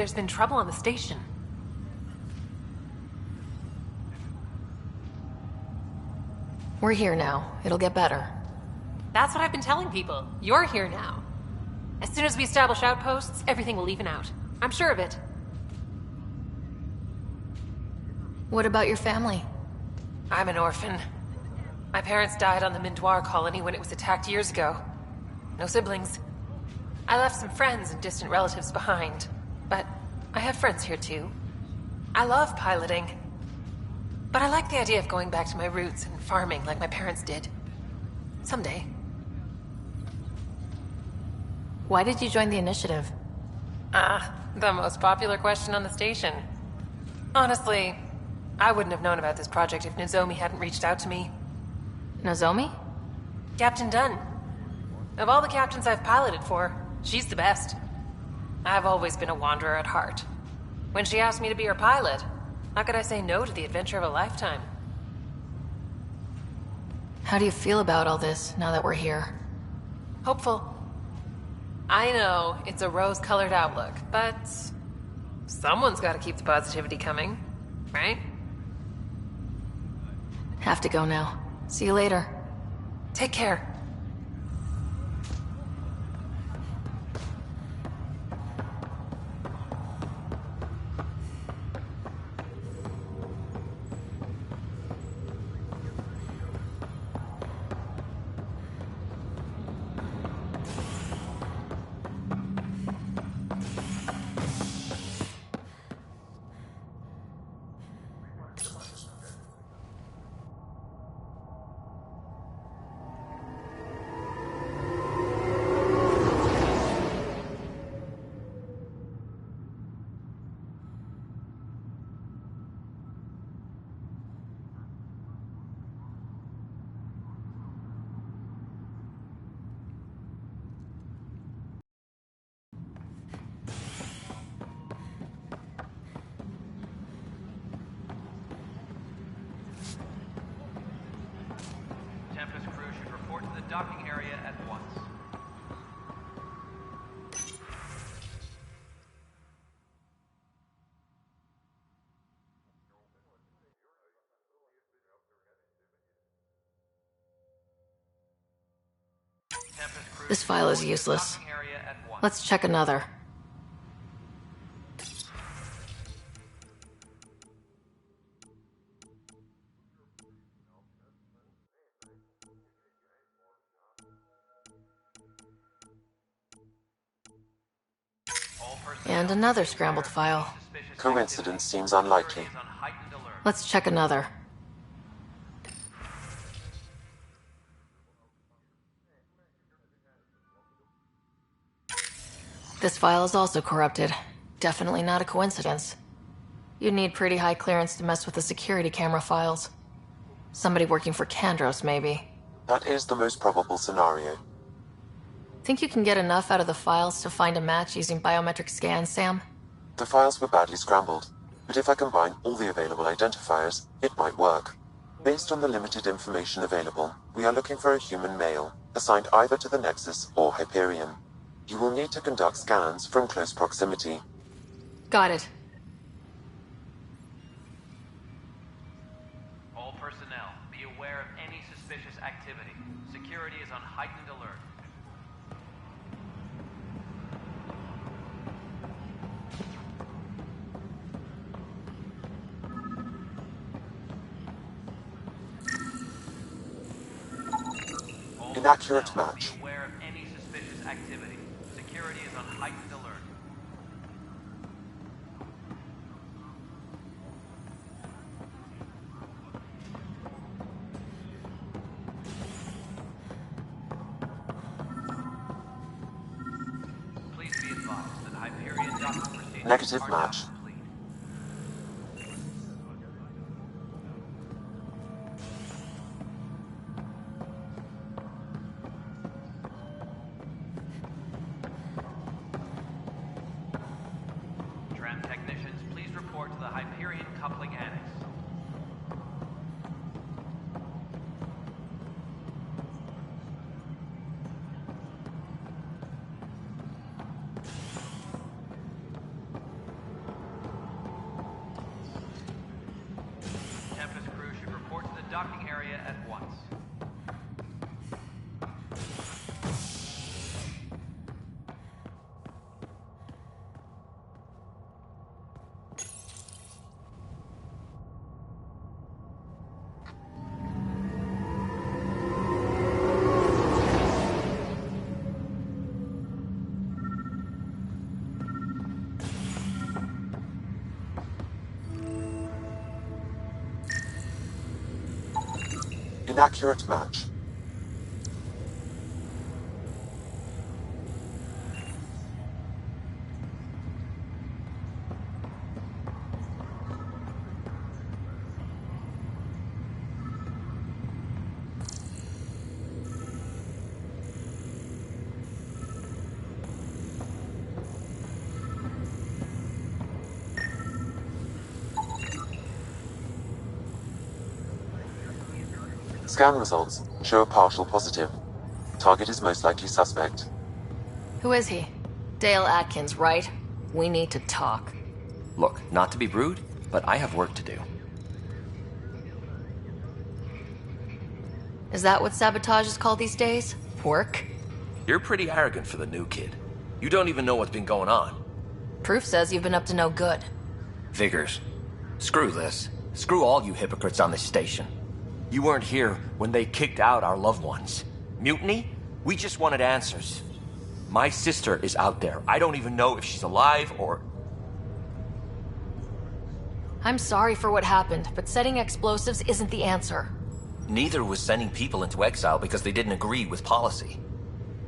There's been trouble on the station. We're here now. It'll get better. That's what I've been telling people. You're here now. As soon as we establish outposts, everything will even out. I'm sure of it. What about your family? I'm an orphan. My parents died on the Mindoir colony when it was attacked years ago. No siblings. I left some friends and distant relatives behind, but I have friends here too. I love piloting, but I like the idea of going back to my roots and farming like my parents did. Someday. Why did you join the initiative? The most popular question on the station. Honestly, I wouldn't have known about this project if Nozomi hadn't reached out to me. Nozomi? Captain Dunn. Of all the captains I've piloted for, she's the best. I've always been a wanderer at heart. When she asked me to be her pilot, how could I say no to the adventure of a lifetime? How do you feel about all this, now that we're here? Hopeful. I know, it's a rose-colored outlook, but someone's got to keep the positivity coming, right? Have to go now. See you later. Take care. Docking area at once. This file is useless. Let's check another. And another scrambled file. Coincidence seems unlikely. Let's check another. This file is also corrupted. Definitely not a coincidence. You'd need pretty high clearance to mess with the security camera files. Somebody working for Kandros, maybe. That is the most probable scenario. Think you can get enough out of the files to find a match using biometric scans, Sam? The files were badly scrambled, but if I combine all the available identifiers, it might work. Based on the limited information available, we are looking for a human male, assigned either to the Nexus or Hyperion. You will need to conduct scans from close proximity. Got it. All personnel, be aware of any suspicious activity. Security is on heightened alert. Inaccurate match. Be aware of any suspicious activity. Security is on heightened alert. Please be advised that Hyperion docking procedures Negative are match. not complete. Tram technicians, please report to the Hyperion coupling annex. accurate match. Scan results show a partial positive. Target is most likely suspect. Who is he? Dale Atkins, right? We need to talk. Look, not to be rude, but I have work to do. Is that what sabotage is called these days? Work? You're pretty arrogant for the new kid. You don't even know what's been going on. Proof says you've been up to no good. Figures. Screw this. Screw all you hypocrites on this station. You weren't here when they kicked out our loved ones. Mutiny? We just wanted answers. My sister is out there. I don't even know if she's alive or... I'm sorry for what happened, but setting explosives isn't the answer. Neither was sending people into exile because they didn't agree with policy.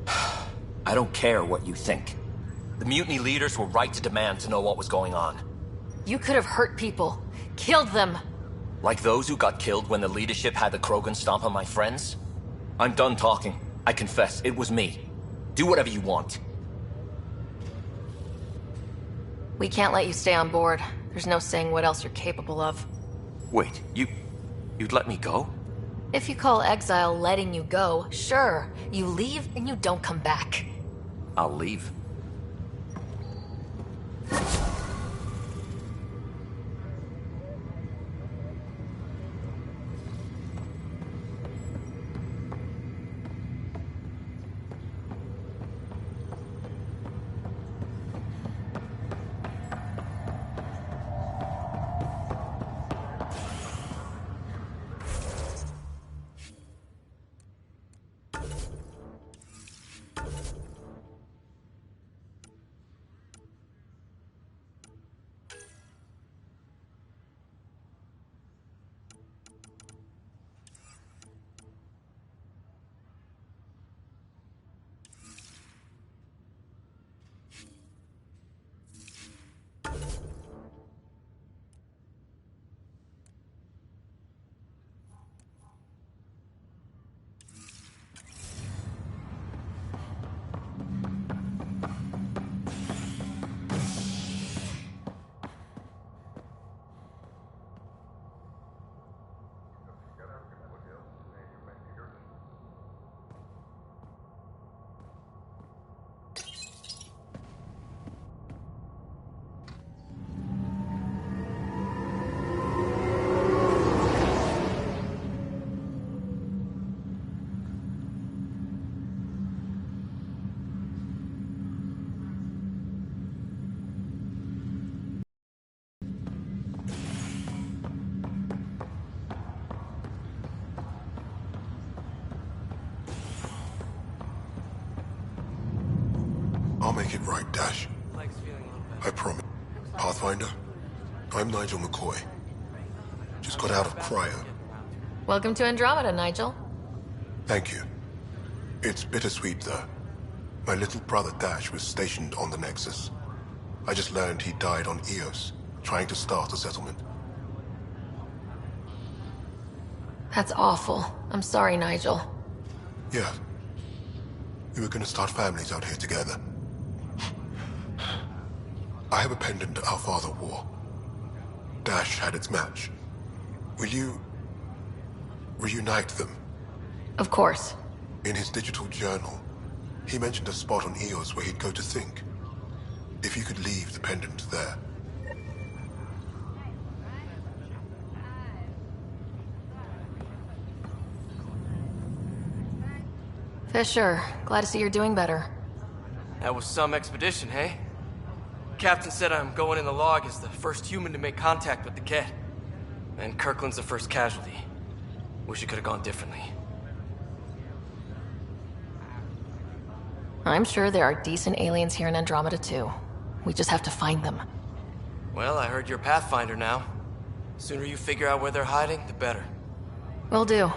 I don't care what you think. The mutiny leaders were right to demand to know what was going on. You could have hurt people. Killed them. Like those who got killed when the leadership had the Krogan stomp on my friends? I'm done talking. I confess, it was me. Do whatever you want. We can't let you stay on board. There's no saying what else you're capable of. Wait, you'd let me go? If you call exile letting you go, sure. You leave and you don't come back. I'll leave. I'll make it right, Dash. I promise. Pathfinder, I'm Nigel McCoy. Just got out of cryo. Welcome to Andromeda, Nigel. Thank you. It's bittersweet, though. My little brother Dash was stationed on the Nexus. I just learned he died on Eos, trying to start a settlement. That's awful. I'm sorry, Nigel. Yeah. We were gonna start families out here together. I have a pendant our father wore. Dash had its match. Will you reunite them? Of course. In his digital journal, he mentioned a spot on Eos where he'd go to think. If you could leave the pendant there. Fisher, glad to see you're doing better. That was some expedition, hey? Captain said I'm going in the log as the first human to make contact with the Kett. And Kirkland's the first casualty. Wish it could have gone differently. I'm sure there are decent aliens here in Andromeda too. We just have to find them. Well, I heard you're Pathfinder now. Sooner you figure out where they're hiding, the better. Will do.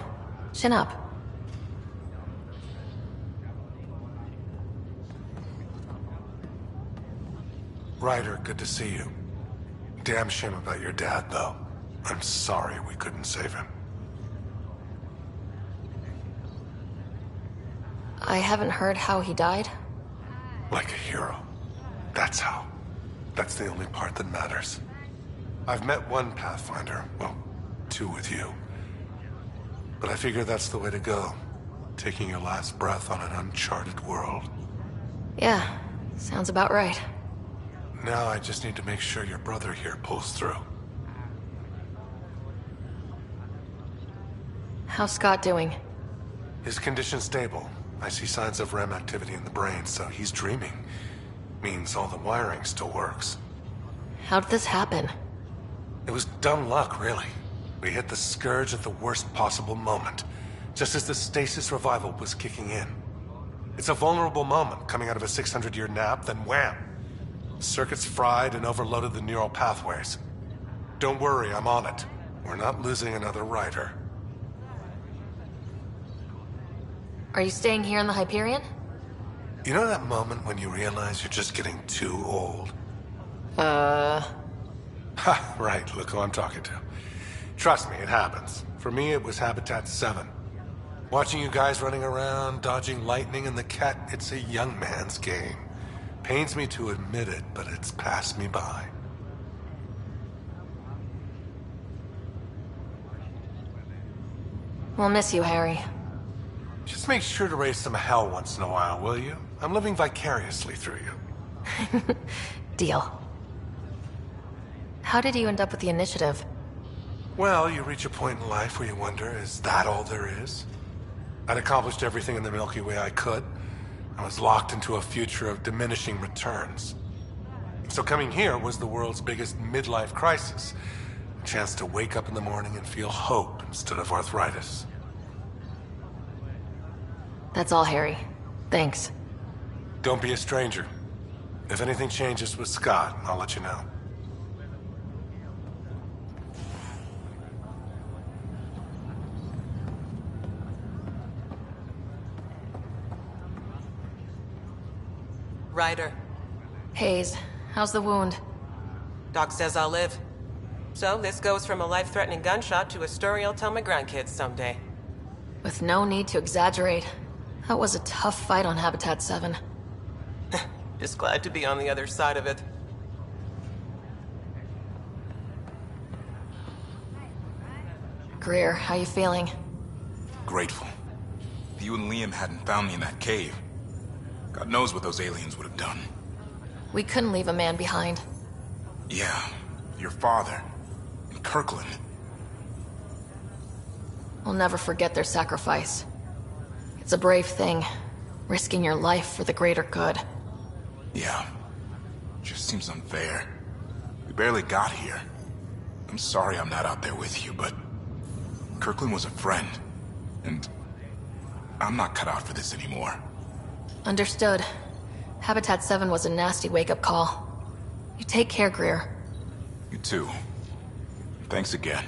Chin up. Ryder, good to see you. Damn shame about your dad, though. I'm sorry we couldn't save him. I haven't heard how he died. Like a hero. That's how. That's the only part that matters. I've met one Pathfinder, well, two with you. But I figure that's the way to go. Taking your last breath on an uncharted world. Yeah, sounds about right. Now I just need to make sure your brother here pulls through. How's Scott doing? His condition's stable. I see signs of REM activity in the brain, so he's dreaming. Means all the wiring still works. How'd this happen? It was dumb luck, really. We hit the Scourge at the worst possible moment, just as the stasis revival was kicking in. It's a vulnerable moment, coming out of a 600-year nap, then wham! Circuits fried and overloaded the neural pathways. Don't worry, I'm on it. We're not losing another Ryder. Are you staying here in the Hyperion? You know that moment when you realize you're just getting too old? Ha, right, look who I'm talking to. Trust me, it happens. For me, it was Habitat 7. Watching you guys running around, dodging lightning and the cat, it's a young man's game. Pains me to admit it, but it's passed me by. We'll miss you, Harry. Just make sure to raise some hell once in a while, will you? I'm living vicariously through you. Deal. How did you end up with the initiative? Well, you reach a point in life where you wonder, is that all there is? I'd accomplished everything in the Milky Way I could. I was locked into a future of diminishing returns. So coming here was the world's biggest midlife crisis. A chance to wake up in the morning and feel hope instead of arthritis. That's all, Harry. Thanks. Don't be a stranger. If anything changes with Scott, I'll let you know. Ryder. Hayes, how's the wound? Doc says I'll live. So this goes from a life-threatening gunshot to a story I'll tell my grandkids someday. With no need to exaggerate. That was a tough fight on Habitat 7. Just glad to be on the other side of it. Greer, how you feeling? Grateful. If you and Liam hadn't found me in that cave, God knows what those aliens would have done. We couldn't leave a man behind. Yeah, your father, and Kirkland. We'll never forget their sacrifice. It's a brave thing, risking your life for the greater good. Yeah, just seems unfair. We barely got here. I'm sorry I'm not out there with you, but Kirkland was a friend, and I'm not cut out for this anymore. Understood. Habitat 7 was a nasty wake-up call. You take care, Greer. You too. Thanks again.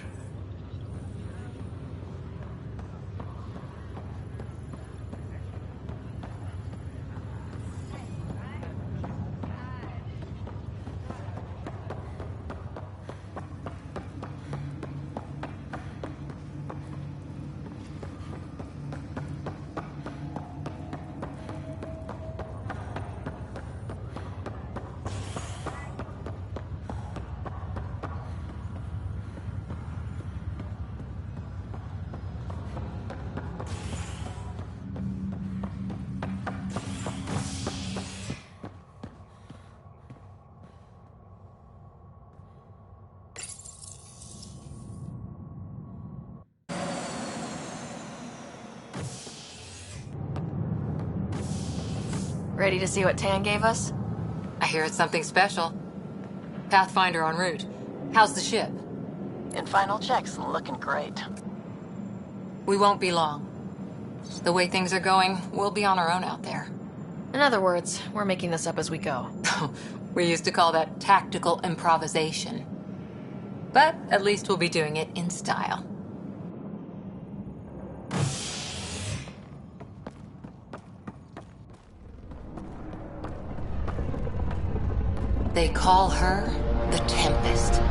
Ready to see what Tan gave us? I hear it's something special. Pathfinder en route. How's the ship? In final checks, looking great. We won't be long. The way things are going, we'll be on our own out there. In other words, we're making this up as we go. We used to call that tactical improvisation. But at least we'll be doing it in style. They call her the Tempest.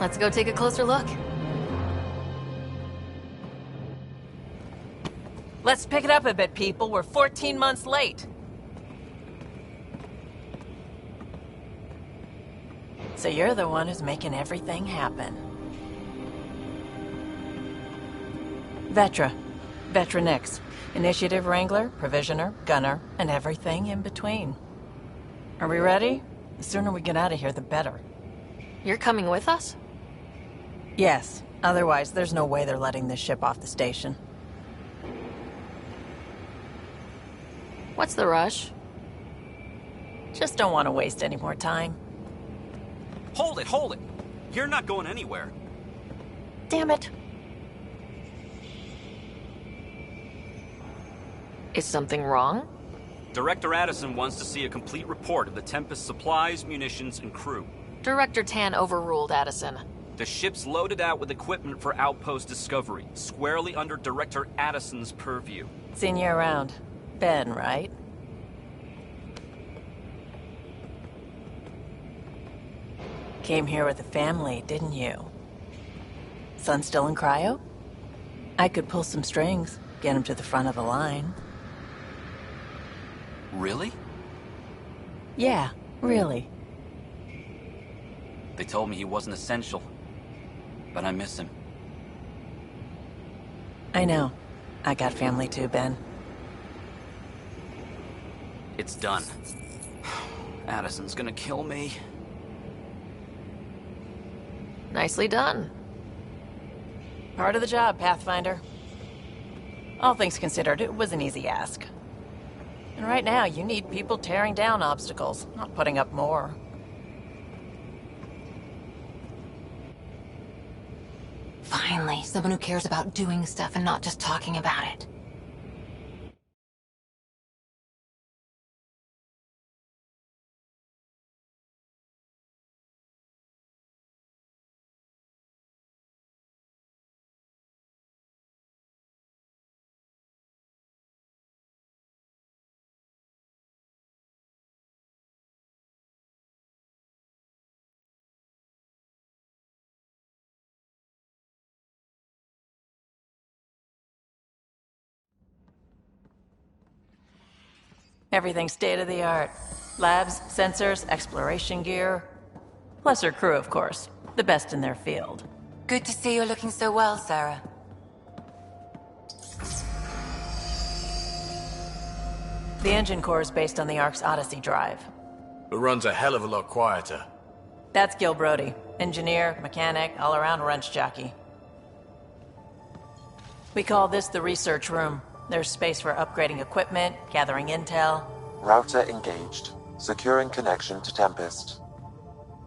Let's go take a closer look. Let's pick it up a bit, people. We're 14 months late. So you're the one who's making everything happen. Vetra. Vetra Nix. Initiative Wrangler, Provisioner, Gunner, and everything in between. Are we ready? The sooner we get out of here, the better. You're coming with us? Yes. Otherwise, there's no way they're letting this ship off the station. What's the rush? Just don't want to waste any more time. Hold it, hold it! You're not going anywhere. Damn it. Is something wrong? Director Addison wants to see a complete report of the Tempest's supplies, munitions, and crew. Director Tan overruled Addison. The ship's loaded out with equipment for outpost discovery, squarely under Director Addison's purview. Seen you around. Ben, right? Came here with a family, didn't you? Son still in cryo? I could pull some strings, get him to the front of the line. Really? Yeah, really. They told me he wasn't essential, but I miss him. I know. I got family too, Ben. It's done. Addison's gonna kill me. Nicely done. Part of the job, Pathfinder. All things considered, it was an easy ask. And right now, you need people tearing down obstacles, not putting up more. Finally, someone who cares about doing stuff and not just talking about it. Everything state-of-the-art. Labs, sensors, exploration gear. Plus her crew, of course. The best in their field. Good to see you're looking so well, Sarah. The engine core is based on the Ark's Odyssey drive. It runs a hell of a lot quieter. That's Gil Brody. Engineer, mechanic, all-around wrench jockey. We call this the research room. There's space for upgrading equipment, gathering intel. Router engaged. Securing connection to Tempest.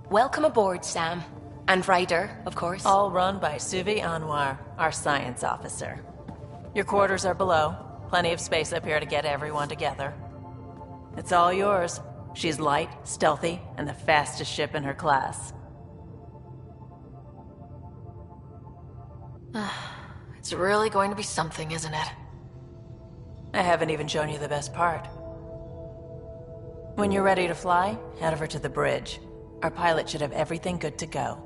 Welcome aboard, Sam. And Ryder, of course. All run by Suvi Anwar, our science officer. Your quarters are below. Plenty of space up here to get everyone together. It's all yours. She's light, stealthy, and the fastest ship in her class. It's really going to be something, isn't it? I haven't even shown you the best part. When you're ready to fly, head over to the bridge. Our pilot should have everything good to go.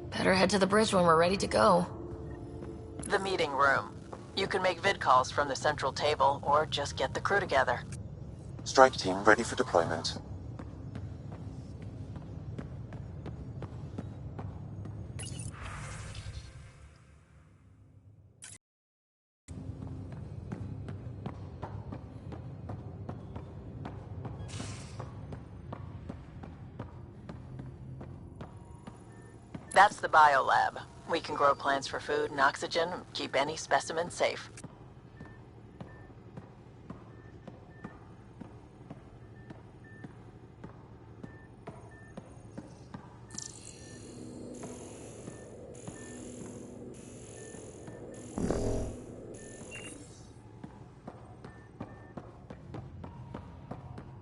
Better head to the bridge when we're ready to go. The meeting room. You can make vid calls from the central table, or just get the crew together. Strike team ready for deployment. That's the biolab. We can grow plants for food and oxygen, keep any specimen safe.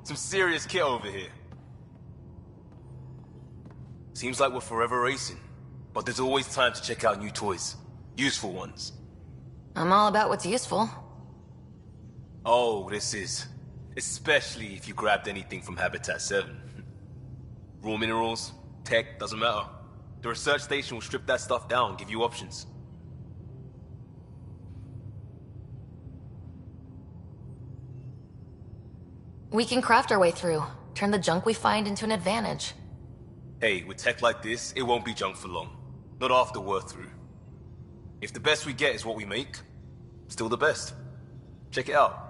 Some serious kit over here. Seems like we're forever racing, but there's always time to check out new toys. Useful ones. I'm all about what's useful. Oh, this is. Especially if you grabbed anything from Habitat 7. Raw minerals, tech, doesn't matter. The research station will strip that stuff down and give you options. We can craft our way through. Turn the junk we find into an advantage. Hey, with tech like this, it won't be junk for long. Not after we're through. If the best we get is what we make, still the best. Check it out.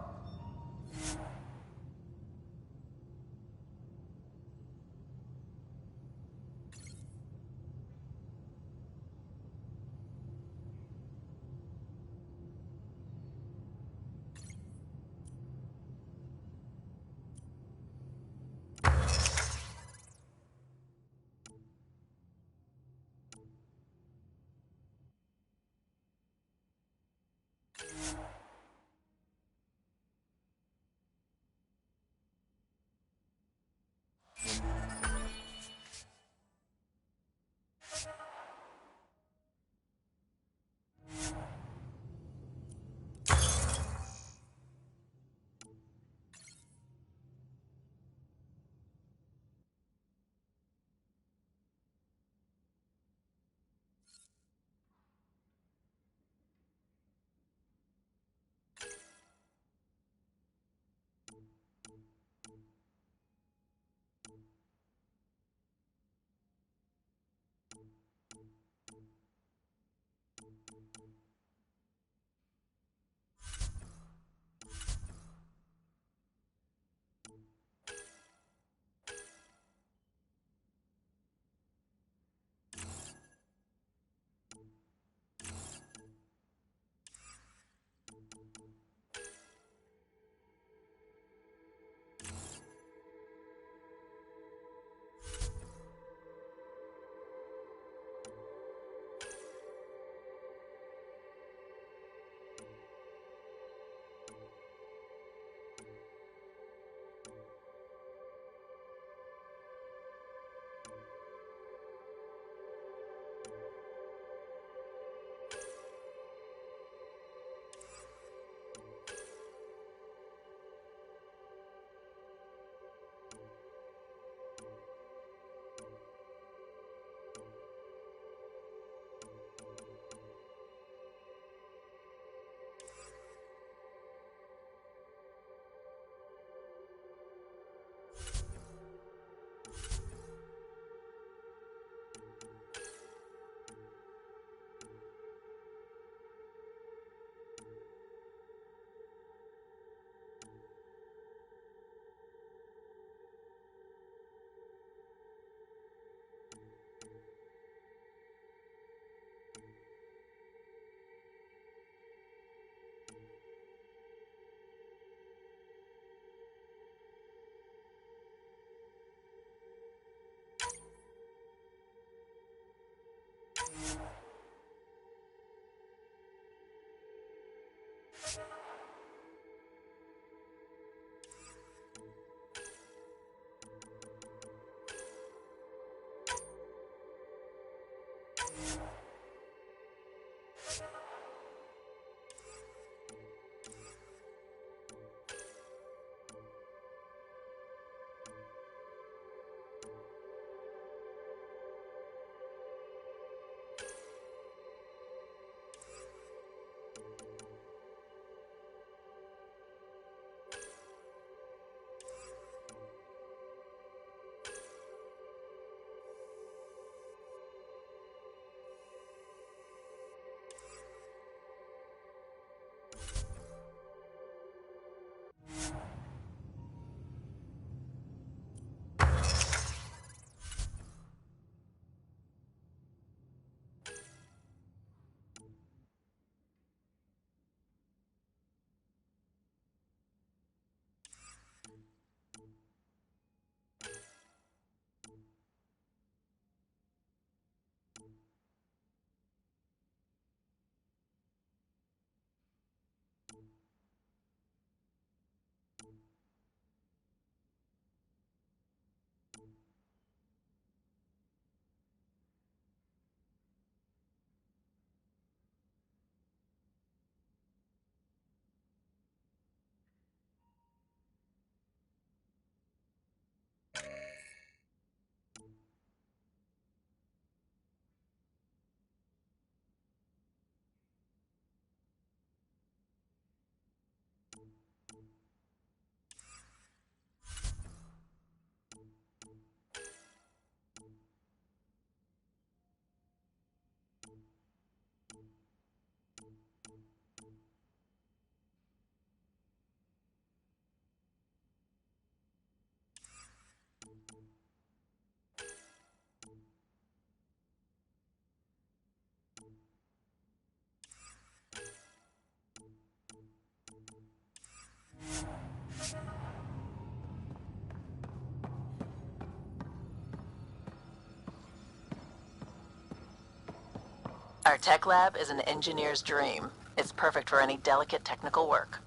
Our tech lab is an engineer's dream. It's perfect for any delicate technical work.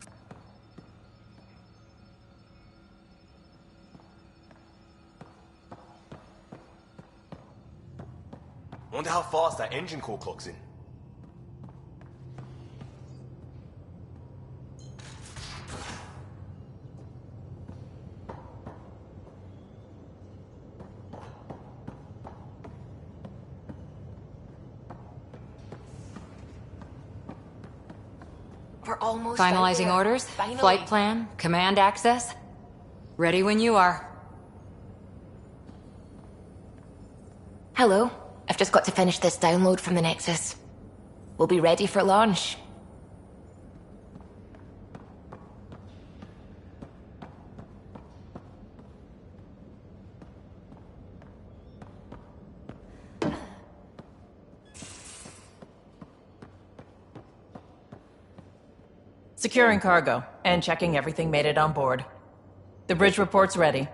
Wonder how fast that engine core clocks in. We're almost Finalizing there. orders? Finally. Flight plan? Command access? Ready when you are. Hello. I've just got to finish this download from the Nexus. We'll be ready for launch. Securing cargo and checking everything made it on board. The bridge report's ready.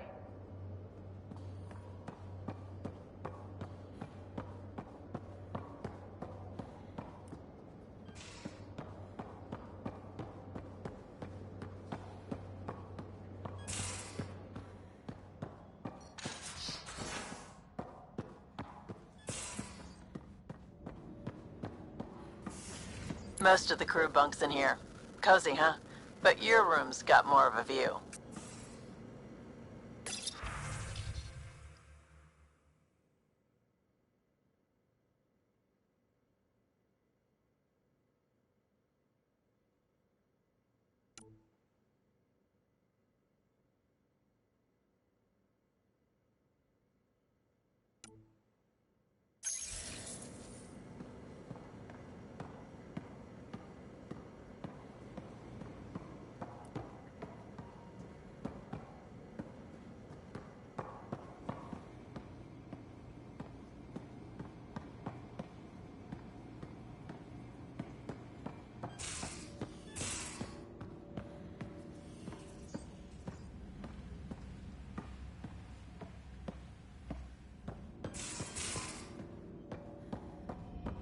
Most of the crew bunks in here. Cozy, huh? But your room's got more of a view.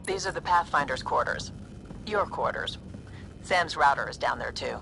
These are the Pathfinder's quarters. Your quarters. Sam's router is down there too.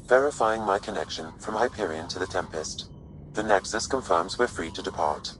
Verifying my connection from Hyperion to the Tempest. The Nexus confirms we're free to depart.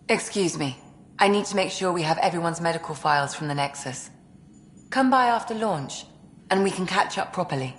Excuse me. I need to make sure we have everyone's medical files from the Nexus. Come by after launch, and we can catch up properly.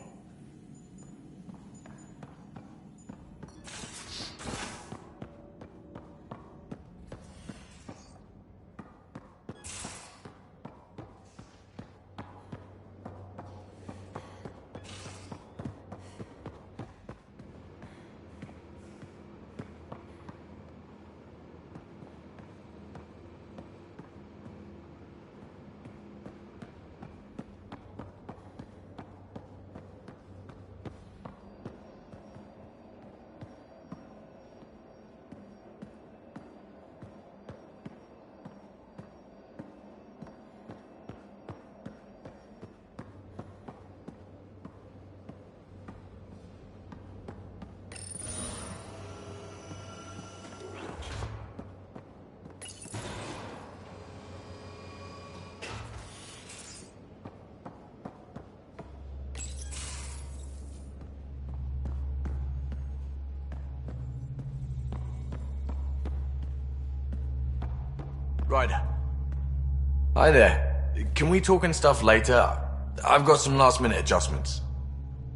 Ryder. Hi there. Can we talk and stuff later? I've got some last minute adjustments.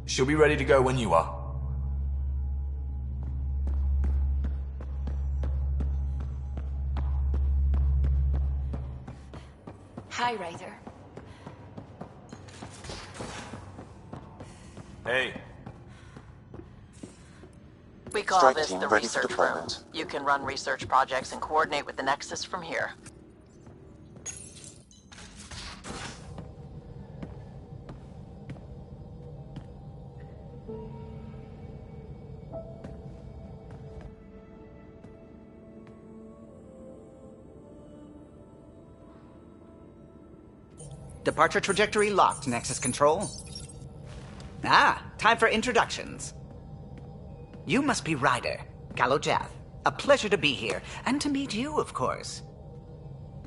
She'll be ready to go when you are. Hi, Ryder. Hey. We call Strike this team the ready for research room. deployment. You can run research projects and coordinate with the Nexus from here. Departure trajectory locked, Nexus Control. Ah, time for introductions. You must be Ryder, Kalojath. A pleasure to be here, and to meet you, of course.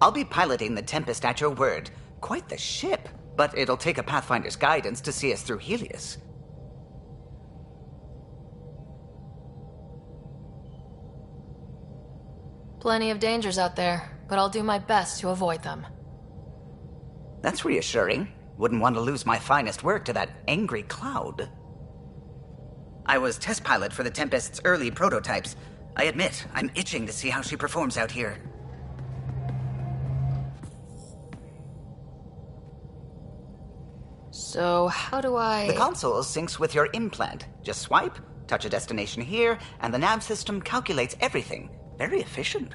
I'll be piloting the Tempest at your word. Quite the ship, but it'll take a Pathfinder's guidance to see us through Helios. Plenty of dangers out there, but I'll do my best to avoid them. That's reassuring. Wouldn't want to lose my finest work to that angry cloud. I was test pilot for the Tempest's early prototypes. I admit, I'm itching to see how she performs out here. So, how do I... The console syncs with your implant. Just swipe, touch a destination here, and the nav system calculates everything. Very efficient.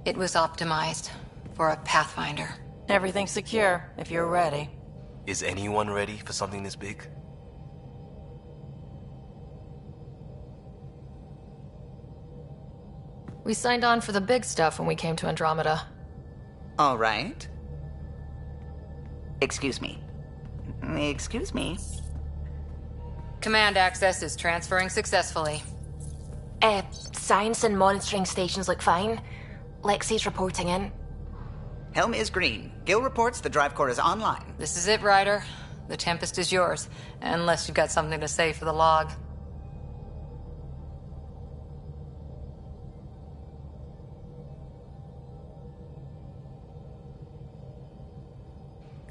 It was optimized for a Pathfinder. Everything's secure, if you're ready. Is anyone ready for something this big? We signed on for the big stuff when we came to Andromeda. All right. Excuse me. Excuse me. Command access is transferring successfully. Science and monitoring stations look fine. Lexi's reporting in. Helm is green. Gil reports the drive core is online. This is it, Ryder. The Tempest is yours, unless you've got something to say for the log.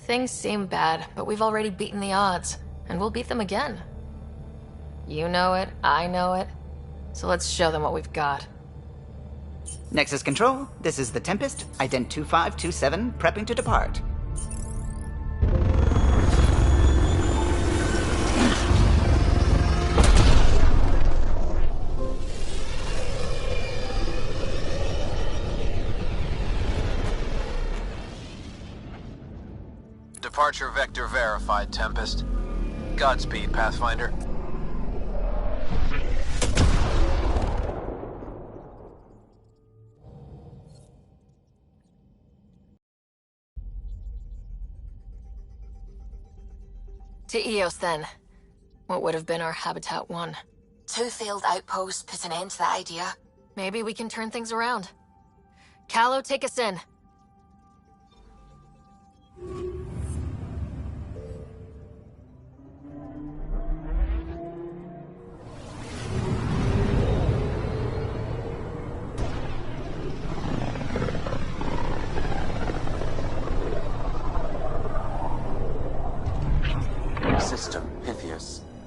Things seem bad, but we've already beaten the odds, and we'll beat them again. You know it, I know it, so let's show them what we've got. Nexus Control, this is the Tempest, Ident 2527, prepping to depart. Departure vector verified, Tempest. Godspeed, Pathfinder. To Eos, then. What would have been our Habitat 1. 2 failed outposts put an end to that idea. Maybe we can turn things around. Calo, take us in.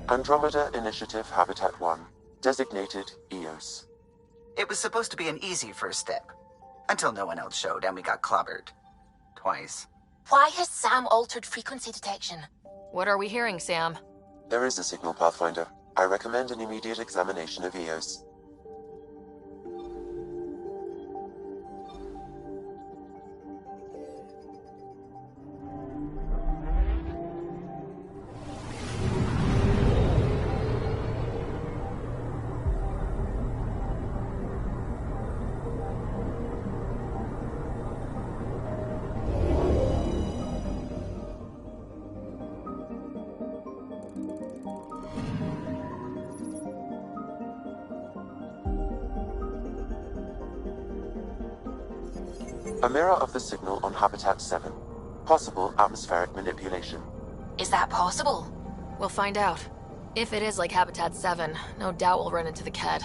Andromeda Initiative Habitat 1, designated EOS. It was supposed to be an easy first step. Until no one else showed and we got clobbered. Twice. Why has Sam altered frequency detection? What are we hearing, Sam? There is a signal, Pathfinder. I recommend an immediate examination of EOS. A mirror of the signal on Habitat 7. Possible atmospheric manipulation. Is that possible? We'll find out. If it is like Habitat 7, no doubt we'll run into the Ked.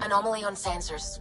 Anomaly on sensors.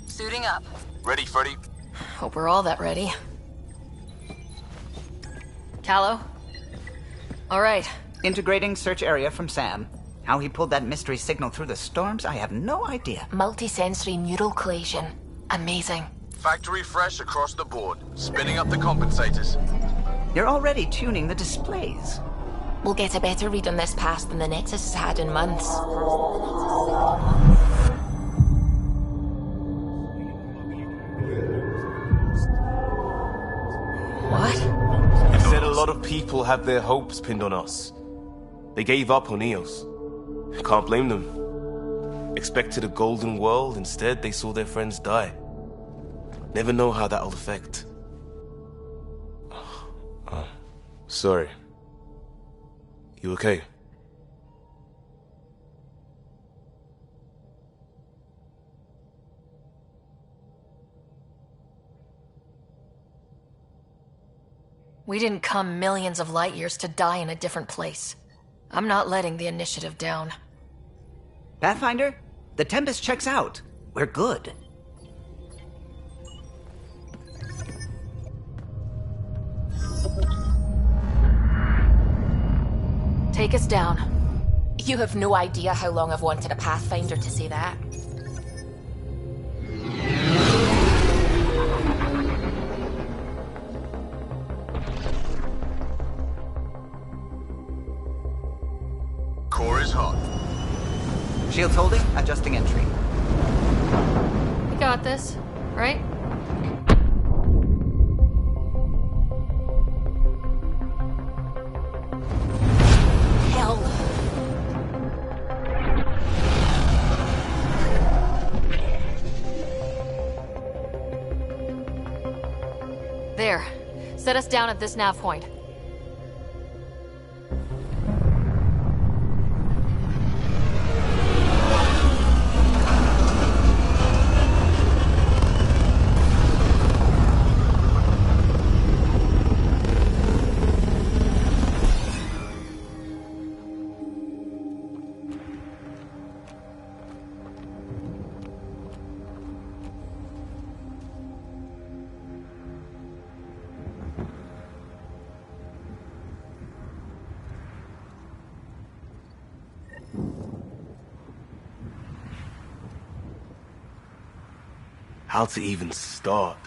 Suiting up. Ready, Freddy? Hope we're all that ready. Callow? All right. Integrating search area from Sam. How he pulled that mystery signal through the storms, I have no idea. Multisensory neural collation. Amazing. Factory fresh across the board. Spinning up the compensators. You're already tuning the displays. We'll get a better read on this pass than the Nexus has had in months. What? You said a lot of people have their hopes pinned on us. They gave up on EOS. Can't blame them. Expected a golden world, instead they saw their friends die. Never know how that'll affect. Sorry. You okay? We didn't come millions of light years to die in a different place. I'm not letting the initiative down. Pathfinder, the Tempest checks out. We're good. Take us down. You have no idea how long I've wanted a Pathfinder to say that. Core is hot. Shields holding, adjusting entry. We got this, right? Hell. There. Set us down at this nav point. How to even start?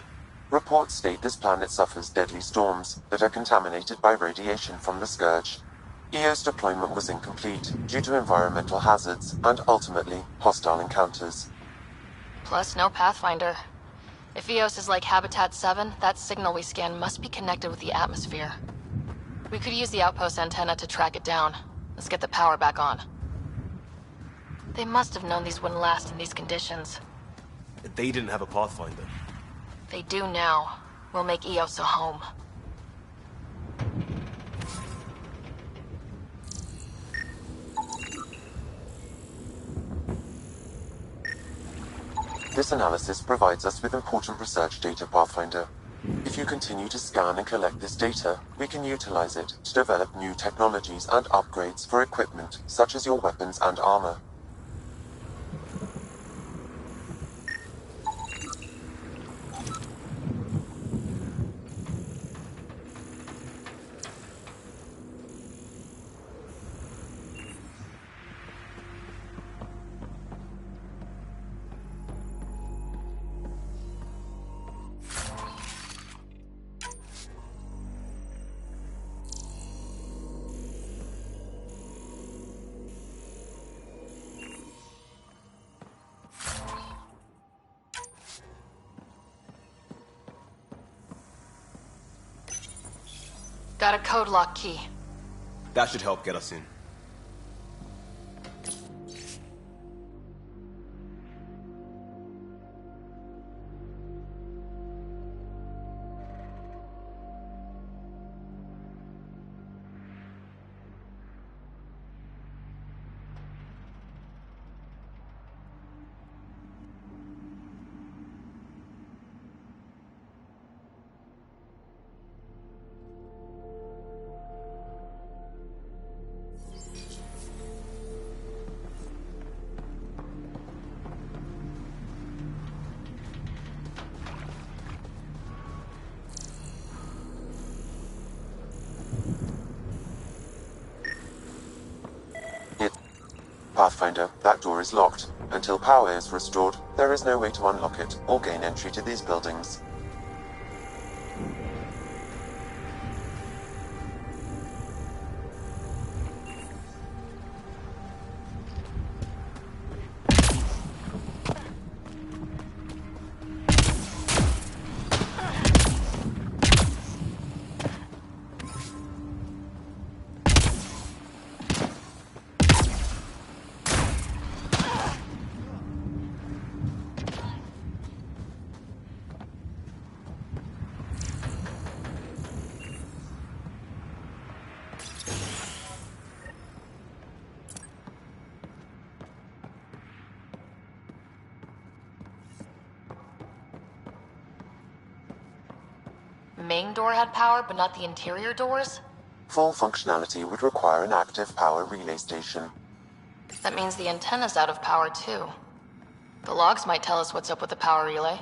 Reports state this planet suffers deadly storms that are contaminated by radiation from the Scourge. EO's deployment was incomplete due to environmental hazards and, ultimately, hostile encounters. Plus, no Pathfinder. If EOS is like Habitat 7, that signal we scan must be connected with the atmosphere. We could use the outpost antenna to track it down. Let's get the power back on. They must have known these wouldn't last in these conditions. They didn't have a Pathfinder. They do now. We'll make EOS a home. This analysis provides us with important research data, Pathfinder. If you continue to scan and collect this data, we can utilize it to develop new technologies and upgrades for equipment, such as your weapons and armor. Got a code lock key. That should help get us in. Pathfinder, that door is locked. Until power is restored, there is no way to unlock it or gain entry to these buildings. main door had power, but not the interior doors? Full functionality would require an active power relay station. That means the antenna's out of power, too. The logs might tell us what's up with the power relay.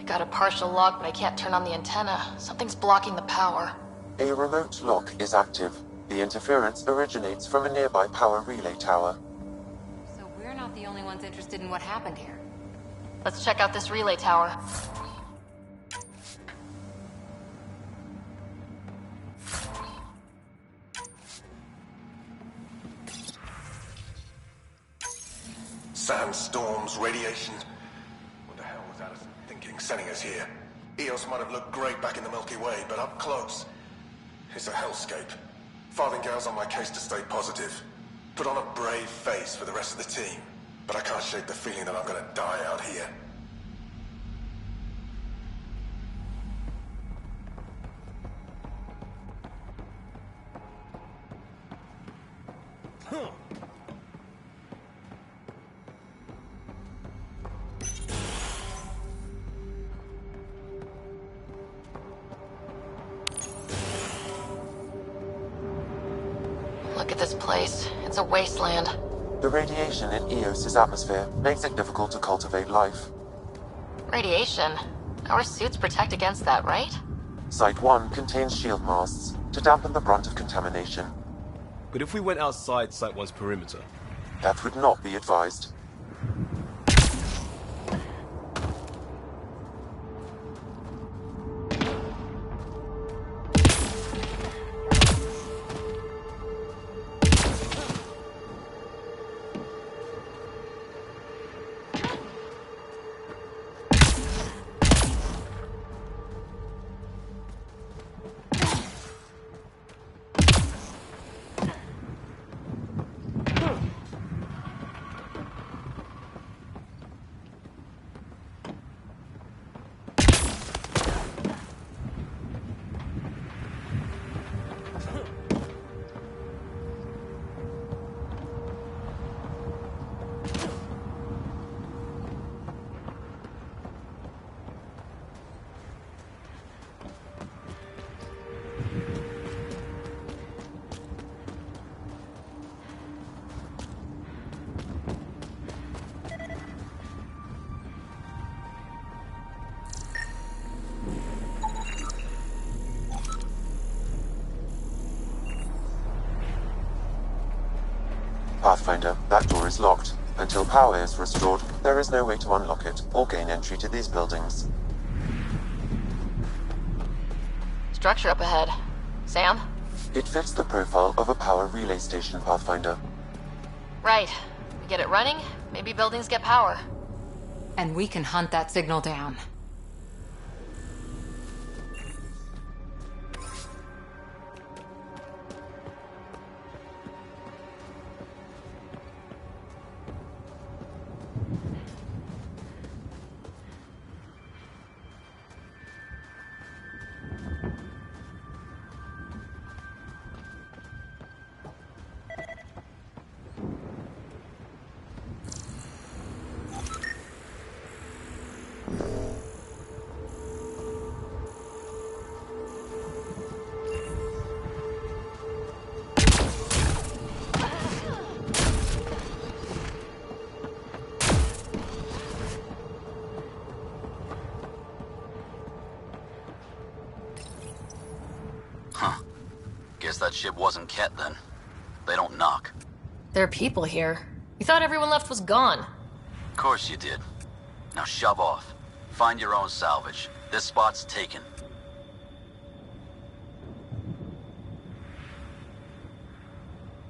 Got a partial lock, but I can't turn on the antenna. Something's blocking the power. A remote lock is active. The interference originates from a nearby power relay tower. So we're not the only ones interested in what happened here. Let's check out this relay tower. Sandstorms, radiation. What the hell was that thinking sending us here? Eos might have looked great back in the Milky Way, but up close, it's a hellscape. Farthingale's on my case to stay positive. Put on a brave face for the rest of the team, but I can't shake the feeling that I'm gonna die out here. Look at this place. It's a wasteland. The radiation in Eos's atmosphere makes it difficult to cultivate life. Radiation? Our suits protect against that, right? Site 1 contains shield masts to dampen the brunt of contamination. But if we went outside Site 1's perimeter? That would not be advised. Pathfinder, that door is locked. Until power is restored, there is no way to unlock it or gain entry to these buildings. Structure up ahead. Sam? It fits the profile of a power relay station, Pathfinder. Right. We get it running, maybe buildings get power. And we can hunt that signal down. Guess that ship wasn't Ket then. They don't knock. There are people here. You thought everyone left was gone. Of course you did. Now shove off. Find your own salvage. This spot's taken.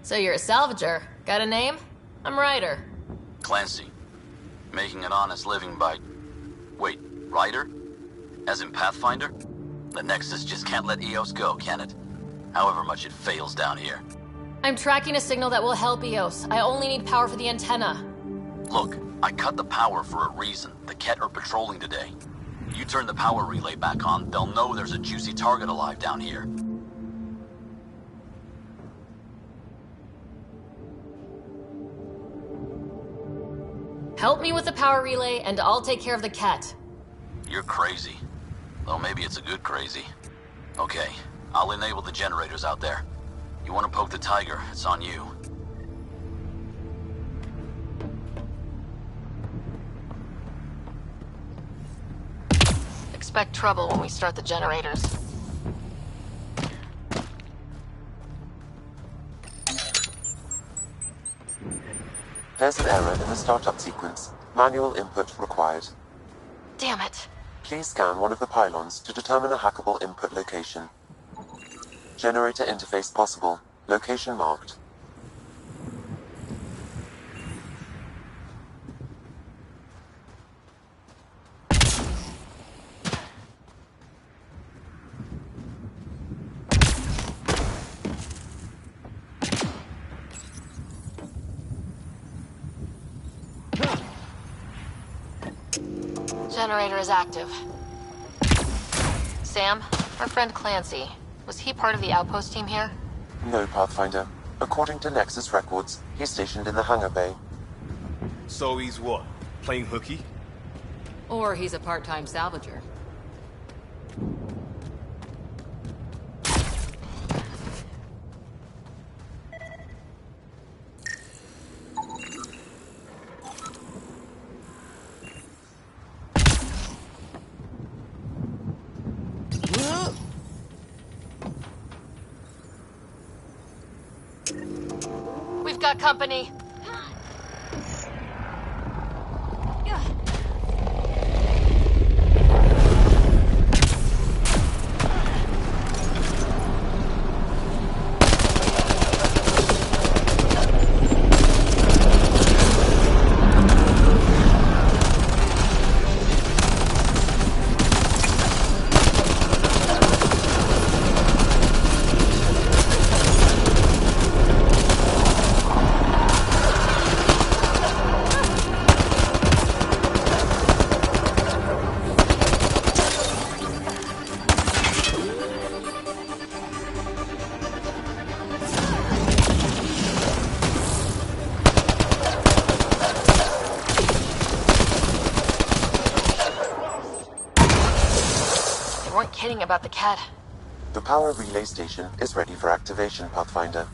So you're a salvager. Got a name? I'm Ryder. Clancy. Making an honest living by... Wait, Ryder? As in Pathfinder? The Nexus just can't let EOS go, can it? However much it fails down here. I'm tracking a signal that will help EOS. I only need power for the antenna. Look, I cut the power for a reason. The Ket are patrolling today. You turn the power relay back on, they'll know there's a juicy target alive down here. Help me with the power relay, and I'll take care of the Ket. You're crazy. Though maybe it's a good crazy. Okay, I'll enable the generators out there. You want to poke the tiger, it's on you. Expect trouble when we start the generators. There's an error in the startup sequence. Manual input required. Damn it. Please scan one of the pylons to determine a hackable input location. Generator interface possible. Location marked. Generator is active. Sam, our friend Clancy, was he part of the outpost team here? No, Pathfinder. According to Nexus records, he's stationed in the hangar bay. So he's what? Playing hooky? Or he's a part-time salvager. We've got company. Kidding about the Ket. The power relay station is ready for activation, Pathfinder.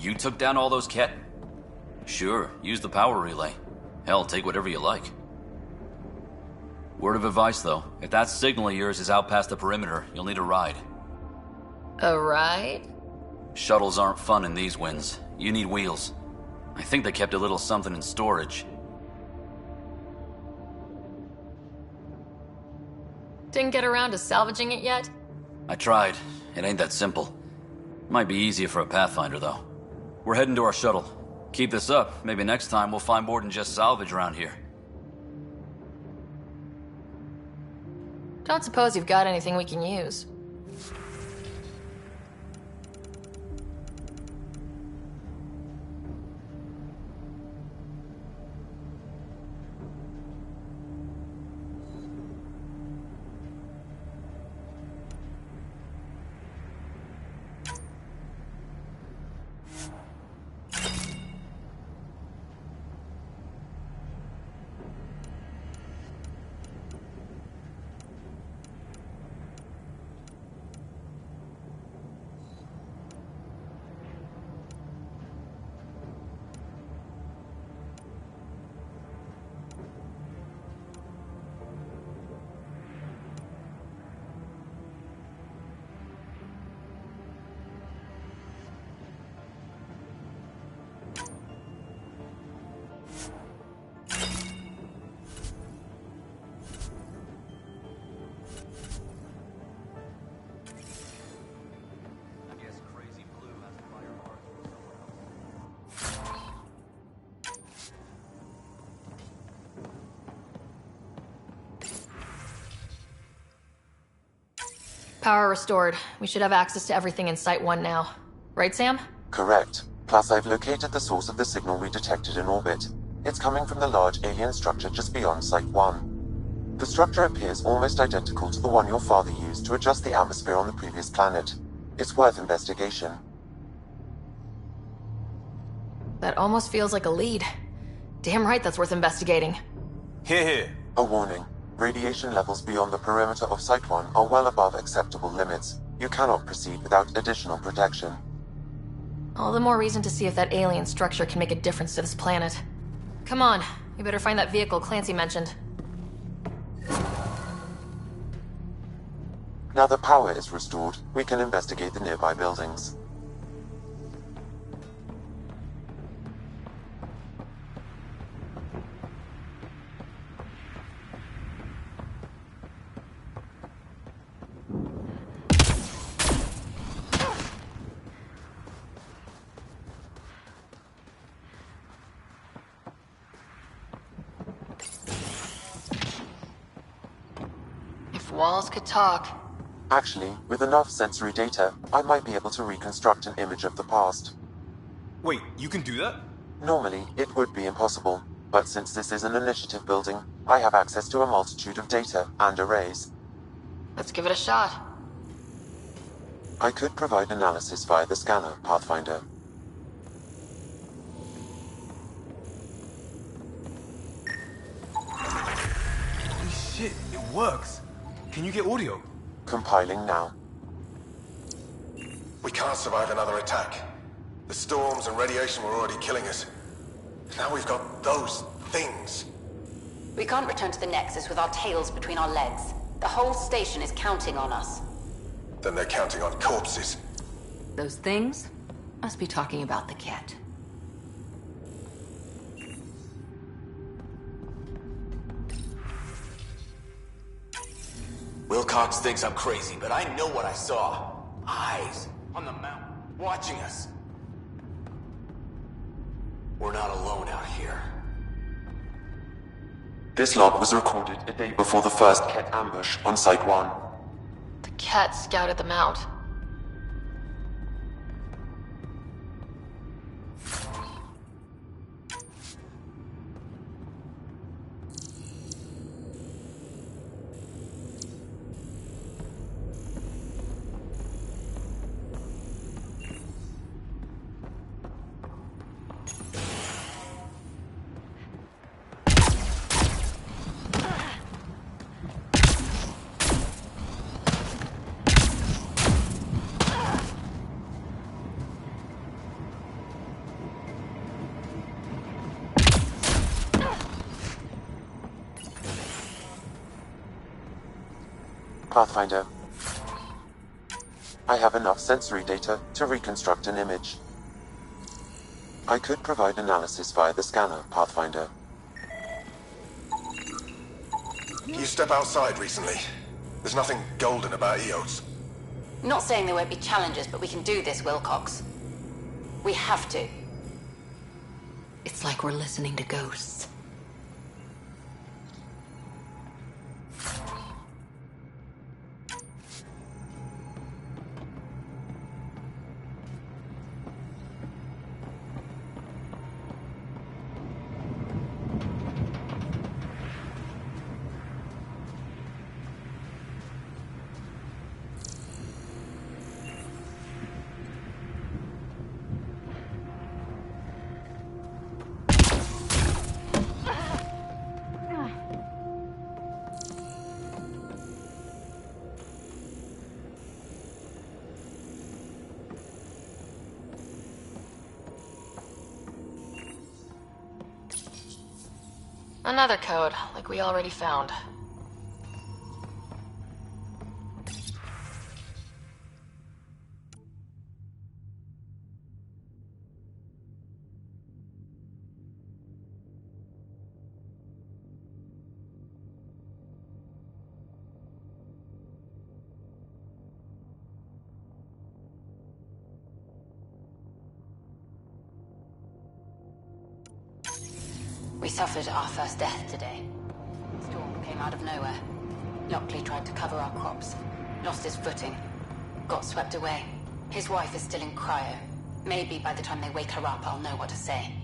You took down all those Ket? Sure, use the power relay. Hell, take whatever you like. Word of advice, though. If that signal of yours is out past the perimeter, you'll need a ride. A ride? Shuttles aren't fun in these winds. You need wheels. I think they kept a little something in storage. Didn't get around to salvaging it yet? I tried. It ain't that simple. Might be easier for a Pathfinder, though. We're heading to our shuttle. Keep this up. Maybe next time we'll find more than just salvage around here. Don't suppose you've got anything we can use. Power restored. We should have access to everything in Site 1 now. Right, Sam? Correct. Plus, I've located the source of the signal we detected in orbit. It's coming from the large alien structure just beyond Site 1. The structure appears almost identical to the one your father used to adjust the atmosphere on the previous planet. It's worth investigation. That almost feels like a lead. Damn right that's worth investigating. Here. A warning. Radiation levels beyond the perimeter of Site 1 are well above acceptable limits. You cannot proceed without additional protection. All the more reason to see if that alien structure can make a difference to this planet. Come on, we better find that vehicle Clancy mentioned. Now that power is restored, we can investigate the nearby buildings. Walls could talk. Actually, with enough sensory data, I might be able to reconstruct an image of the past. Wait, you can do that? Normally, it would be impossible, but since this is an initiative building, I have access to a multitude of data and arrays. Let's give it a shot. I could provide analysis via the scanner, Pathfinder. Holy shit, it works. Can you get audio? Compiling now. We can't survive another attack. The storms and radiation were already killing us. Now we've got those things. We can't return to the Nexus with our tails between our legs. The whole station is counting on us. Then they're counting on corpses. Those things must be talking about the cat. Wilcox thinks I'm crazy, but I know what I saw. Eyes on the mountain, watching us. We're not alone out here. This log was recorded a day before the first Ket ambush on Site 1. The cat scouted them out. Pathfinder. I have enough sensory data to reconstruct an image. I could provide analysis via the scanner, Pathfinder. You step outside recently. There's nothing golden about Eos. Not saying there won't be challenges, but we can do this, Wilcox. We have to. It's like we're listening to ghosts. Another code, like we already found. We suffered our first death today. Storm came out of nowhere. Lockley tried to cover our crops. Lost his footing. Got swept away. His wife is still in cryo. Maybe by the time they wake her up, I'll know what to say.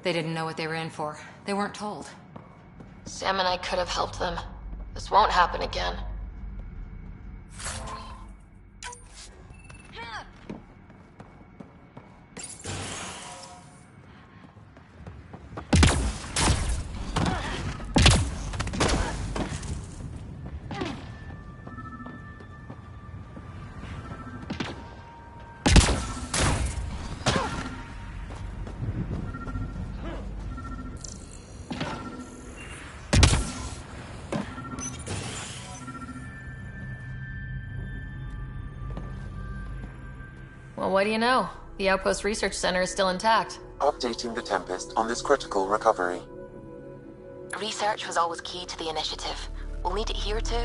They didn't know what they were in for. They weren't told. Sam and I could have helped them. This won't happen again. Well, what do you know? The Outpost Research Center is still intact. Updating the Tempest on this critical recovery. Research was always key to the initiative. We'll need it here too.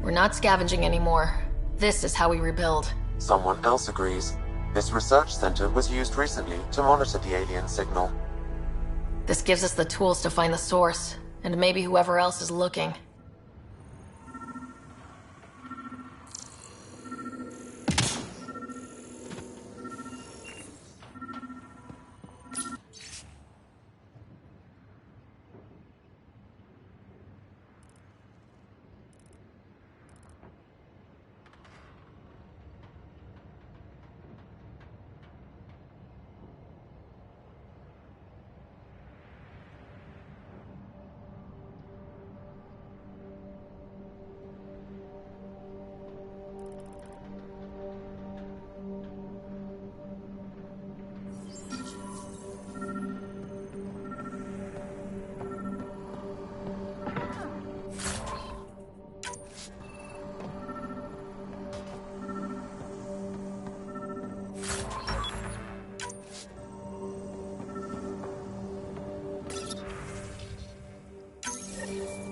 We're not scavenging anymore. This is how we rebuild. Someone else agrees. This research center was used recently to monitor the alien signal. This gives us the tools to find the source, and maybe whoever else is looking.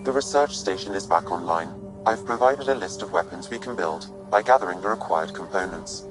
The research station is back online. I've provided a list of weapons we can build by gathering the required components.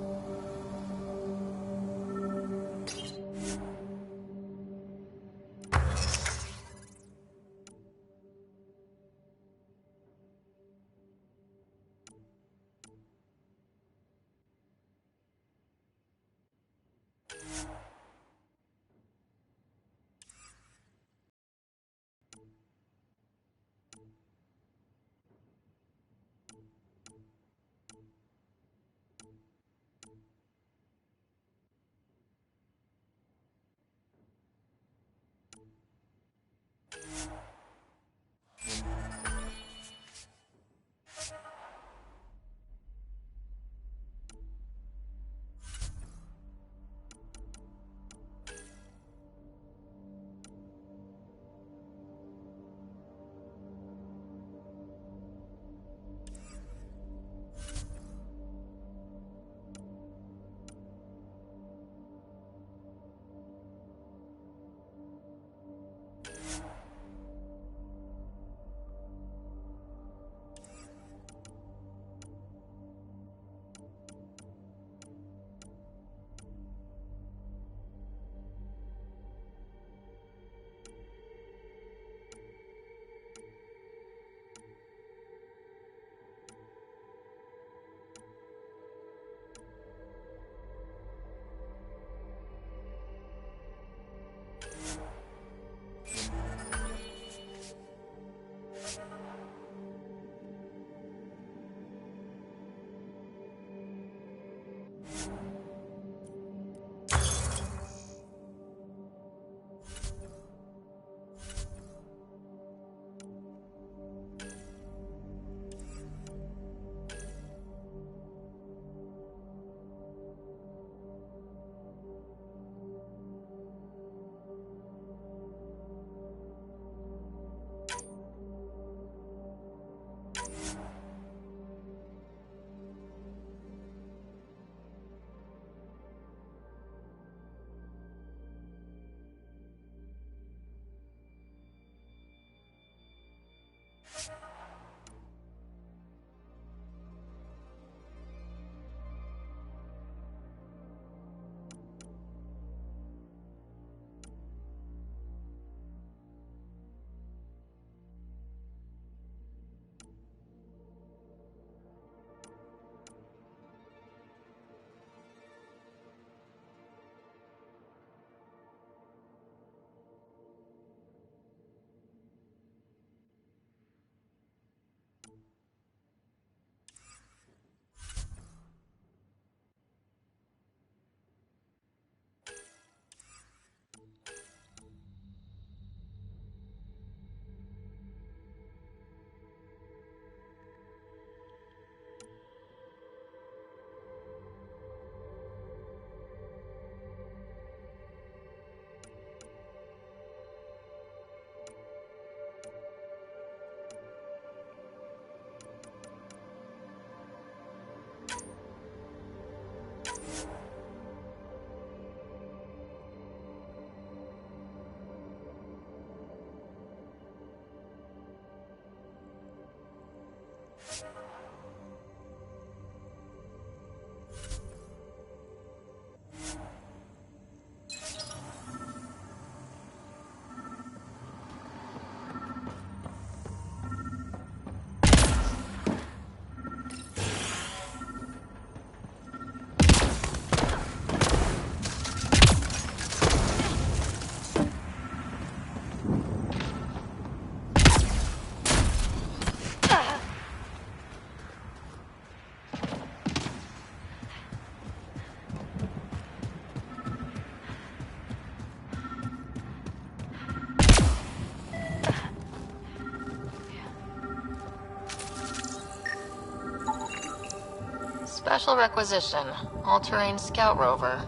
Special requisition. All-terrain scout rover.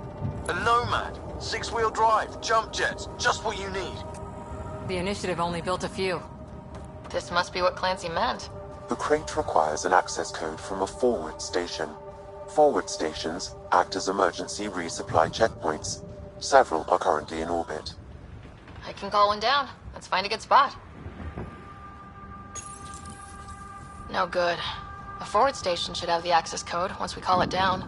A Nomad. 6-wheel drive. Jump jets. Just what you need. The initiative only built a few. This must be what Clancy meant. The crate requires an access code from a forward station. Forward stations act as emergency resupply checkpoints. Several are currently in orbit. I can call one down. Let's find a good spot. No good. The forward station should have the access code once we call it down.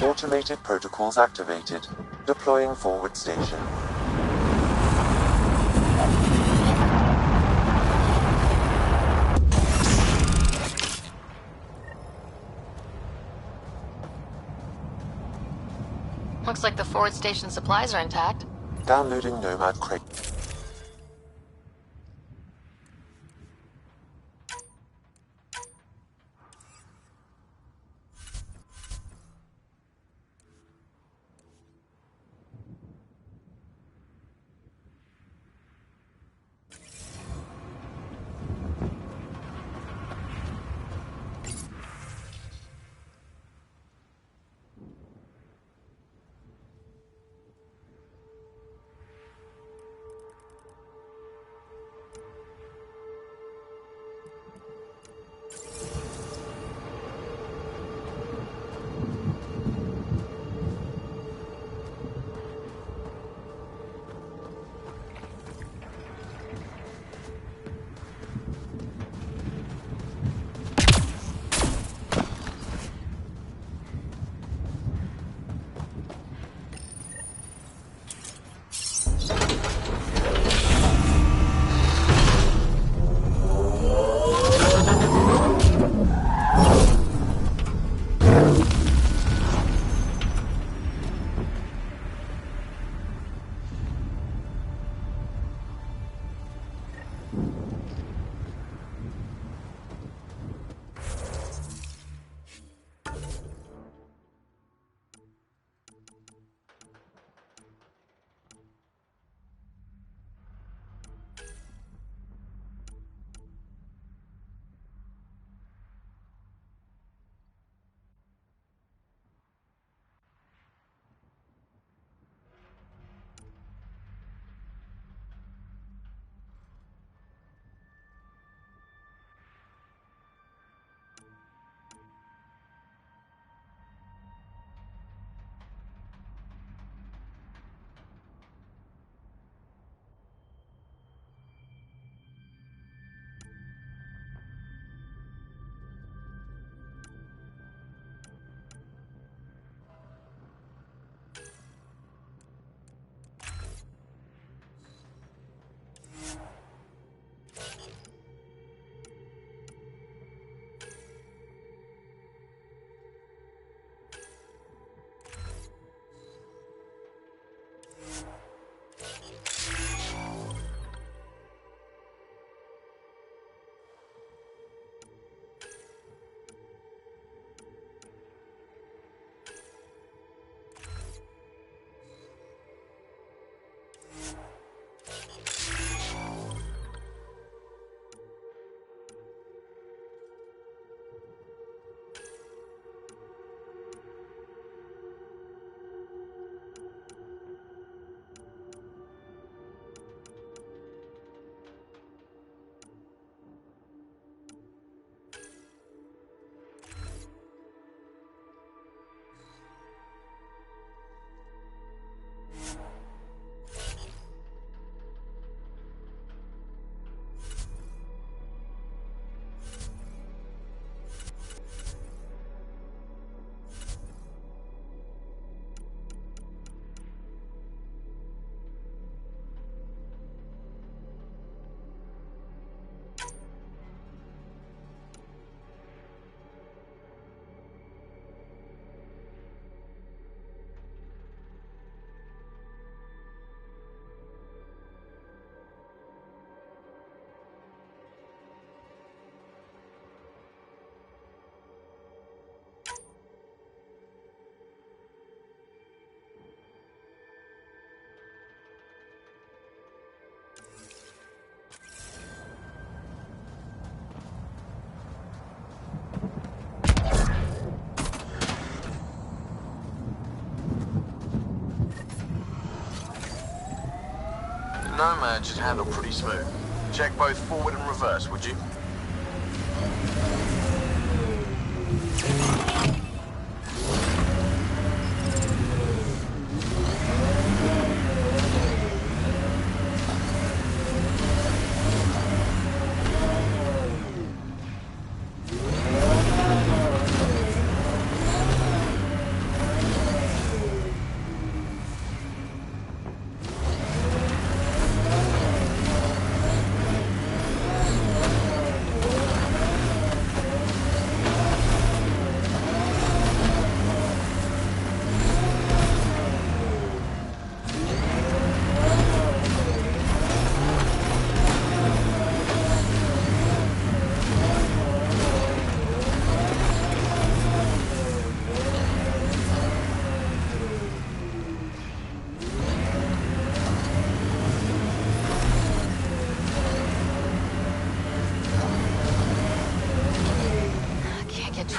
Automated protocols activated. Deploying forward station. Looks like the forward station supplies are intact. Downloading Nomad crate. Nomad should handle pretty smooth. Check both forward and reverse, would you?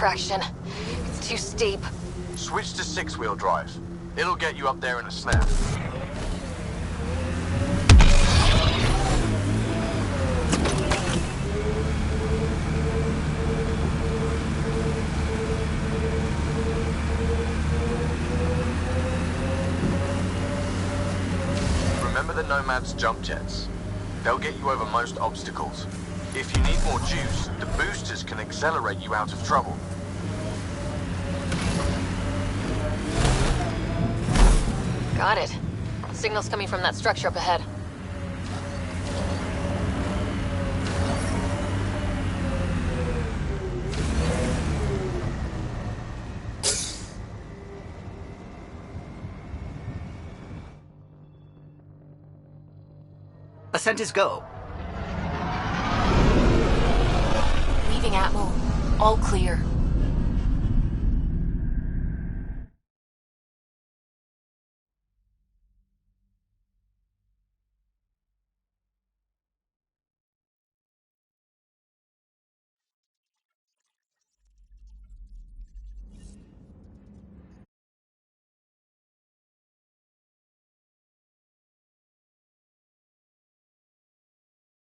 traction. It's too steep. Switch to 6-wheel drive. It'll get you up there in a snap. Remember the Nomad's jump jets. They'll get you over most obstacles. If you need more juice, the boosters can accelerate you out of trouble. Got it. Signal's coming from that structure up ahead. Ascent is go. Leaving Atmo. All clear.